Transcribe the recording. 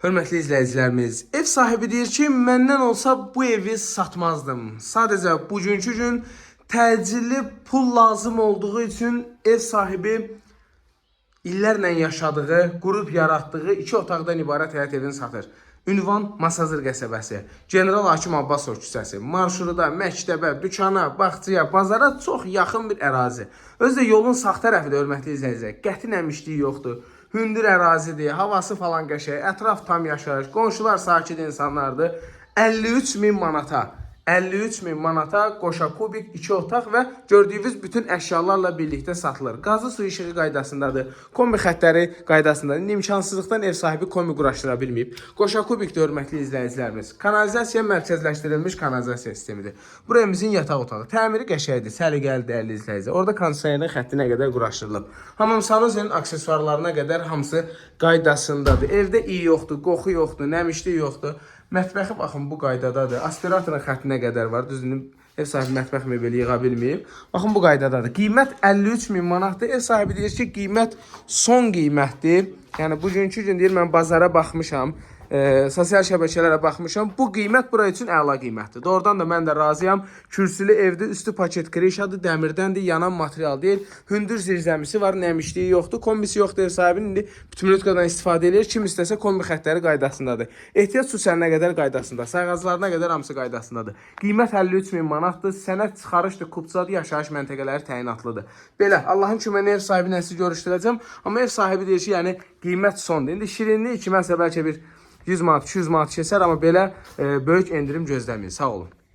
Hörmətli izləyicilərimiz, ev sahibi deyir ki, məndən olsa bu evi satmazdım. Sadəcə bugünkü gün təcili pul lazım olduğu üçün ev sahibi illərlə yaşadığı, qurub yaratdığı 2 otaqdan ibarət həyət evini satır. Ünvan Masazır qəsəbəsi, General Hakim Abbasov küçəsi, marşruda, məktəbə, dükana, bağçaya, bazara çox yaxın bir ərazi. Özü də yolun sağ tərəfidir, hörmətli izləyicilər. Qəti nəmişliyi yoxdur. Hündür ərazidir, havası falan qəşəng, ətraf tam yaşayış, qonşular sakit insanlardır. 53.000 manata. 53.000 manata qoşa kubik 2 otaq və gördüyünüz bütün əşyalarla birlikdə satılır. Qazı su işığı qaydasındadır. Kombi xəttləri qaydasındadır. İndi imkansızlıqdan ev sahibi kombi quraşdıra bilməyib. Qoşa kubikdir, hörmətli izləyicilərimiz. Kanalizasiya mərkəzləşdirilmiş kanalizasiya sistemidir. Bu evimizin yataq otağı. Təmiri qəşəngdir, səliqəli dəyərli izləyicilər. Orada kondisionerin xəttinə qədər quraşdırılıb. Hamam sanuzelin aksesuarlarına qədər hamısı qaydasındadır. Evdə iyi yoxdur, qoxu yoxdur, nəmişlik yoxdur. Mətbəxi baxın bu qaydadadır. Aspiratorun xəttinə qədər var. Düzdür, ev sahibi mətbəx mebeli yığa bilməyib. Baxın bu qaydadadır. Qiymət 53.000 manatdır. Ev sahibi deyir ki, qiymət son qiymətdir. Yəni bugünkü gün deyir, mən bazara baxmışam. Sosial şəbəkələrə baxmışam. Bu qiymət bura üçün əla qiymətdir. Doğrudan da mən də razıyam. Kürsülü evdə, üstü paket krişadır, dəmirdəndir, yanan material deyil. Hündür zirzəmisi var, nəmişliyi yoxdur. Kombisi yoxdur ev sahibinin. İndi bütünlükdən istifadə edir. Kim istəsə kombi xəttləri qaydasındadır. Ehtiyac su səninə qədər qaydasındadır. Sayğaclarına qədər hamısı qaydasındadır. Qiymət 53.000 manatdır. Sənəd çıxarışdır, kupçadır, yaşayış məntəqələri təyinatlıdır. Belə, Allahın köməyinə ev sahibi ilə sizi görüşdürəcəm. Amma ev sahibi deyir ki, yəni qiymət sondur. İndi şirinlik kiməsə bəlkə bir 100 manat, 200 manat keçər, amma belə böyük endirim gözləməyin. Sağ olun.